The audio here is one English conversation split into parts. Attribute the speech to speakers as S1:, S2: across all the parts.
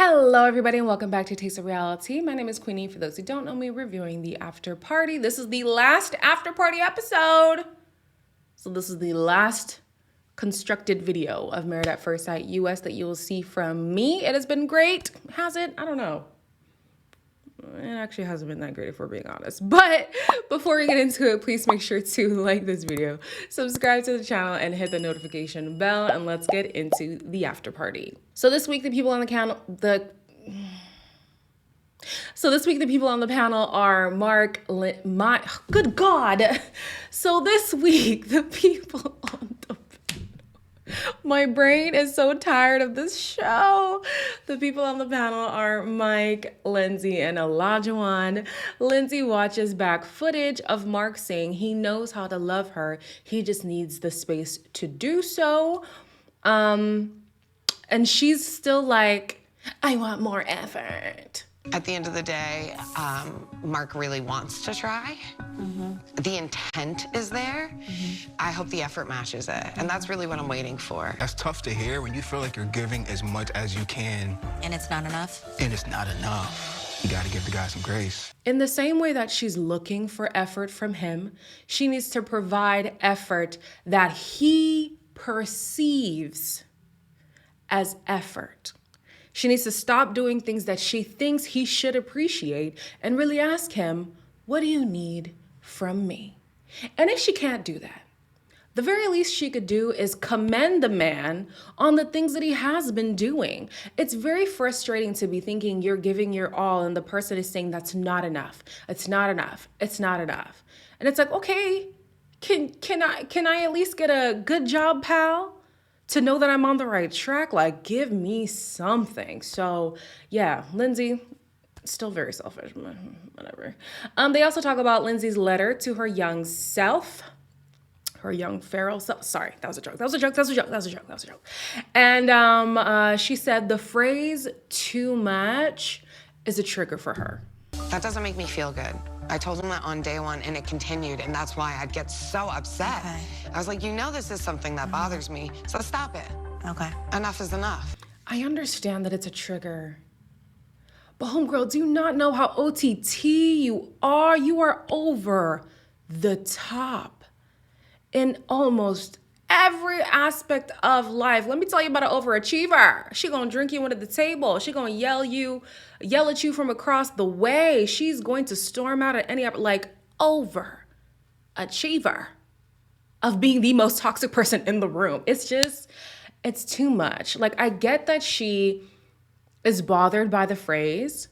S1: Hello everybody and welcome back to Taste of Reality. My name is Queenie. For those who don't know me, reviewing the After Party. This is the last After Party episode. So this is the last constructed video of Married at First Sight US that you will see from me. It has been great. Has it? I don't know. It actually hasn't been that great if we're being honest. But before we get into it, please make sure to like this video, subscribe to the channel, and hit the notification bell. And let's get into the After Party. So this week, the people on the panel are Mark, good God. So this week, the people on the my brain is so tired of this show. The people on the panel are Mike, Lindsay, and Olajuwon. Lindsay watches back footage of Mark saying he knows how to love her. He just needs the space to do so. And she's still like, I want more effort.
S2: At the end of the day, Mark really wants to try. The intent is there. I hope the effort matches it. And that's really what I'm waiting for.
S3: That's tough to hear when you feel like you're giving as much as you can.
S4: And it's not enough?
S3: And it's not enough. You gotta give the guy some grace.
S1: In the same way that she's looking for effort from him, she needs to provide effort that he perceives as effort. She needs to stop doing things that she thinks he should appreciate and really ask him, what do you need from me? And if she can't do that, the very least she could do is commend the man on the things that he has been doing. It's very frustrating to be thinking you're giving your all and the person is saying that's not enough. It's not enough. It's not enough. And it's like, okay, can I at least get a good job, pal? To know that I'm on the right track, like, give me something. So, yeah, Lindsay, still very selfish, whatever. They also talk about Lindsay's letter to her young self, her young feral self. Sorry, that was a joke. And she said the phrase too much is a trigger for her.
S2: That doesn't make me feel good. I told him that on day one, and it continued, and that's why I'd get so upset.
S4: Okay.
S2: I was like, you know this is something that bothers me, so stop it.
S4: Okay.
S2: Enough is enough.
S1: I understand that it's a trigger. But homegirl, do you not know how OTT you are? You are over the top in almost every aspect of life. Let me tell you about an overachiever. She gonna drink you under the table. She gonna yell at you from across the way. She's going to storm out at any, like, overachiever of being the most toxic person in the room. It's too much. Like, I get that she is bothered by the phrase,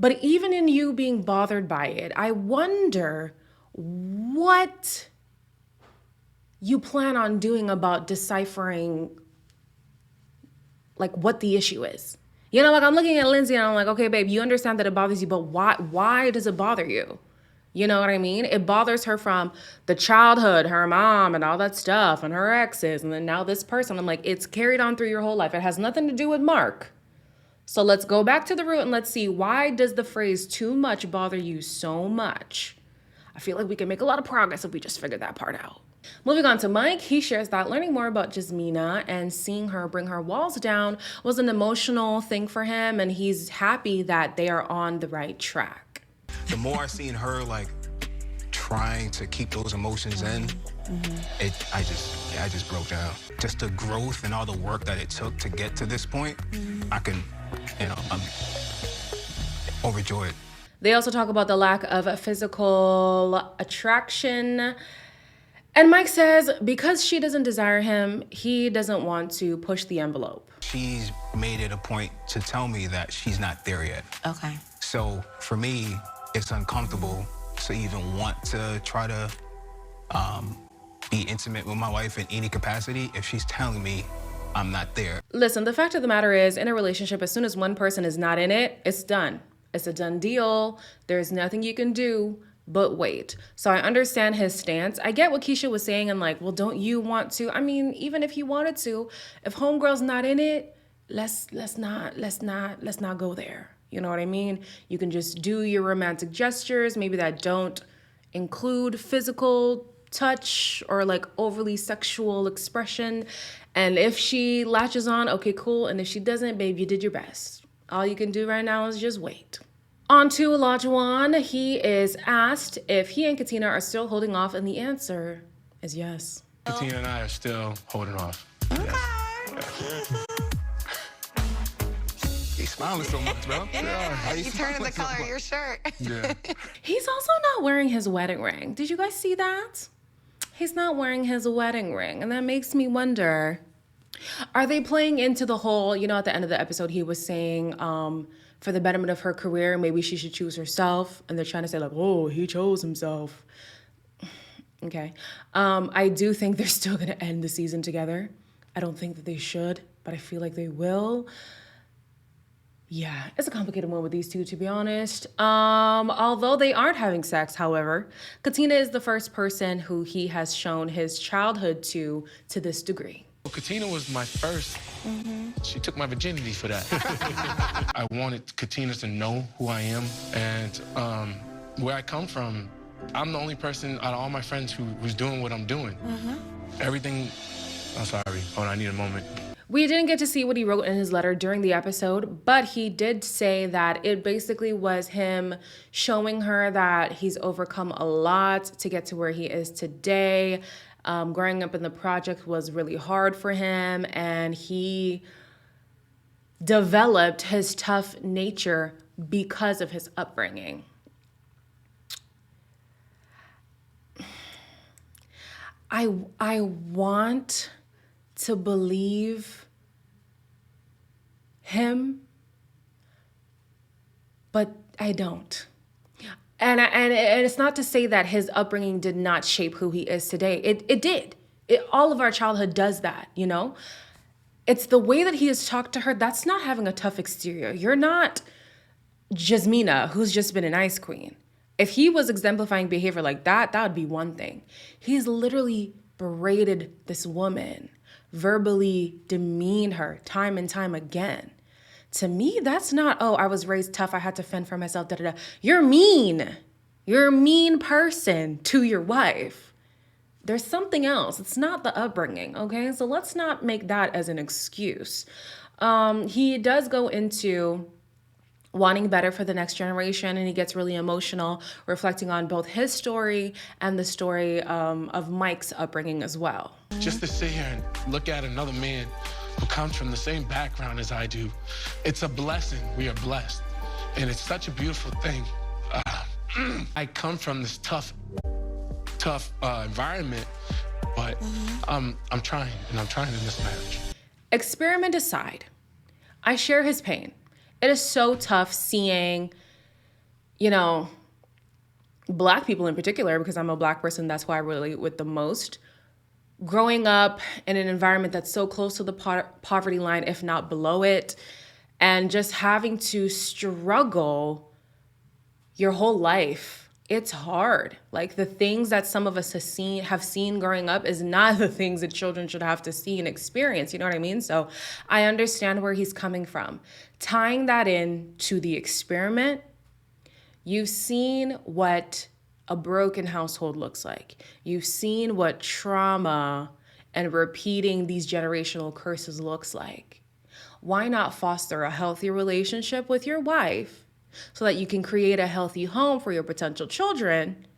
S1: but even in you being bothered by it, I wonder what you plan on doing about deciphering, like, what the issue is. You know, like, I'm looking at Lindsay and I'm like, okay, babe, you understand that it bothers you, but why does it bother you? You know what I mean? It bothers her from the childhood, her mom and all that stuff and her exes. And then now this person, I'm like, it's carried on through your whole life. It has nothing to do with Mark. So let's go back to the root and let's see, why does the phrase too much bother you so much? I feel like we can make a lot of progress if we just figure that part out. Moving on to Mike, he shares that learning more about Jasmina and seeing her bring her walls down was an emotional thing for him, and he's happy that they are on the right track.
S3: The more I seen her, like, trying to keep those emotions in, I just broke down. Just the growth and all the work that it took to get to this point, I'm overjoyed.
S1: They also talk about the lack of physical attraction. And Mike says because she doesn't desire him, he doesn't want to push the envelope.
S3: She's made it a point to tell me that she's not there yet.
S4: Okay.
S3: So for me, it's uncomfortable to even want to try to be intimate with my wife in any capacity if she's telling me I'm not there.
S1: Listen, the fact of the matter is, in a relationship, as soon as one person is not in it, it's done. It's a done deal. There's nothing you can do but wait. So I understand his stance. I get what Keisha was saying and like, well, don't you want to? I mean, even if he wanted to, if homegirl's not in it, let's not go there. You know what I mean? You can just do your romantic gestures, maybe that don't include physical touch or like overly sexual expression. And if she latches on, okay, cool. And if she doesn't, babe, you did your best. All you can do right now is just wait. On to Olajuwon. He is asked if he and Katina are still holding off, and the answer is yes.
S4: Katina and I are still holding off.
S2: Okay.
S4: Yes.
S3: He's smiling so much, bro.
S2: Yeah. You turning the color of your shirt.
S3: Yeah.
S1: He's also not wearing his wedding ring. Did you guys see that? He's not wearing his wedding ring, and that makes me wonder, are they playing into the whole, you know, at the end of the episode, he was saying, for the betterment of her career, maybe she should choose herself. And they're trying to say like, oh, he chose himself. Okay. I do think they're still going to end the season together. I don't think that they should, but I feel like they will. Yeah, it's a complicated one with these two, to be honest. Although they aren't having sex, however, Katina is the first person who he has shown his childhood to this degree.
S4: Katina was my first. She took my virginity for that. I wanted Katina to know who I am and where I come from. I'm the only person out of all my friends who's doing what I'm doing. Everything, I'm sorry, hold on, I need a moment.
S1: We didn't get to see what he wrote in his letter during the episode, but he did say that it basically was him showing her that he's overcome a lot to get to where he is today. Growing up in the project was really hard for him, and he developed his tough nature because of his upbringing. I want to believe him, but I don't. And it's not to say that his upbringing did not shape who he is today. It did. All of our childhood does that, you know? It's the way that he has talked to her. That's not having a tough exterior. You're not Jasmina, who's just been an ice queen. If he was exemplifying behavior like that, that would be one thing. He's literally berated this woman, verbally demeaned her time and time again. To me, that's not, oh, I was raised tough, I had to fend for myself, da da da. You're mean. You're a mean person to your wife. There's something else. It's not the upbringing, okay? So let's not make that as an excuse. He does go into wanting better for the next generation, and he gets really emotional, reflecting on both his story and the story of Mike's upbringing as well.
S4: Just to sit here and look at another man who comes from the same background as I do, it's a blessing. We are blessed. And it's such a beautiful thing. I come from this tough environment, but I'm trying, and I'm trying in this marriage.
S1: Experiment aside, I share his pain. It is so tough seeing, you know, Black people in particular, because I'm a Black person, that's who I relate with the most, growing up in an environment that's so close to the poverty line, if not below it, and just having to struggle your whole life. It's hard. Like, the things that some of us have seen growing up is not the things that children should have to see and experience. You know what I mean? So I understand where he's coming from. Tying that in to the experiment, you've seen what a broken household looks like. You've seen what trauma and repeating these generational curses looks like. Why not foster a healthy relationship with your wife so that you can create a healthy home for your potential children,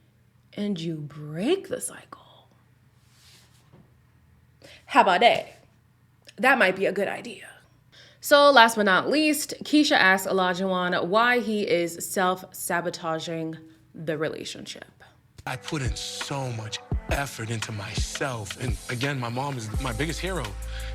S1: and you break the cycle? How about that? That might be a good idea. So last but not least, Keisha asks Olajuwon why he is self-sabotaging the relationship.
S4: I put in so much effort into myself. And again, my mom is my biggest hero.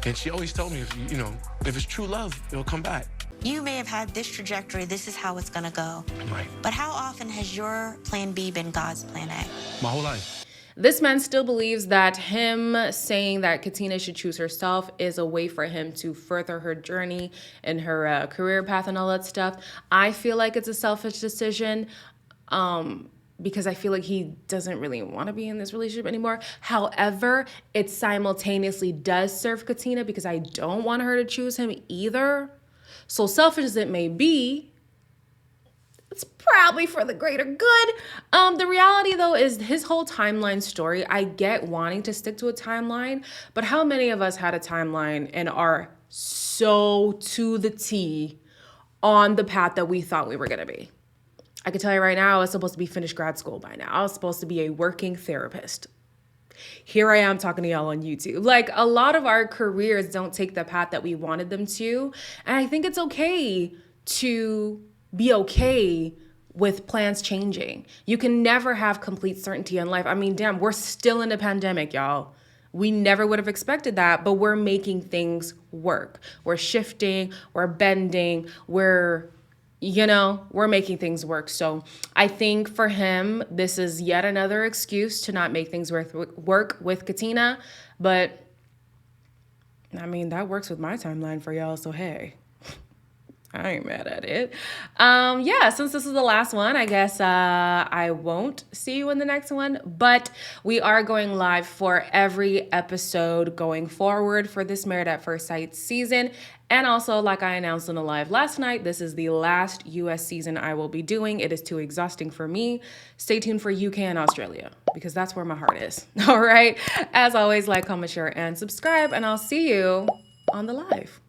S4: And she always told me, if it's true love, it'll come back.
S5: You may have had this trajectory, this is how it's gonna go.
S4: Right.
S5: But how often has your plan B been God's plan A?
S4: My whole life.
S1: This man still believes that him saying that Katina should choose herself is a way for him to further her journey and her career path and all that stuff. I feel like it's a selfish decision because I feel like he doesn't really want to be in this relationship anymore. However, it simultaneously does serve Katina because I don't want her to choose him either. So selfish as it may be, it's probably for the greater good. The reality, though, is his whole timeline story. I get wanting to stick to a timeline, but how many of us had a timeline and are so to the T on the path that we thought we were going to be. I can tell you right now, I was supposed to be finished grad school by now. I was supposed to be a working therapist. Here I am talking to y'all on YouTube. Like, a lot of our careers don't take the path that we wanted them to. And I think it's okay to be okay with plans changing. You can never have complete certainty in life. I mean, damn, we're still in a pandemic, y'all. We never would have expected that, but we're making things work. We're shifting, we're bending, we're making things work. So I think for him, this is yet another excuse to not make things work with Katina. But I mean, that works with my timeline for y'all. So, hey, I ain't mad at it. Since this is the last one, I guess I won't see you in the next one, but we are going live for every episode going forward for this Married at First Sight season. And also, like I announced in the live last night, this is the last US season I will be doing. It is too exhausting for me. Stay tuned for UK and Australia, because that's where my heart is. All right. As always, like, comment, share, and subscribe, and I'll see you on the live.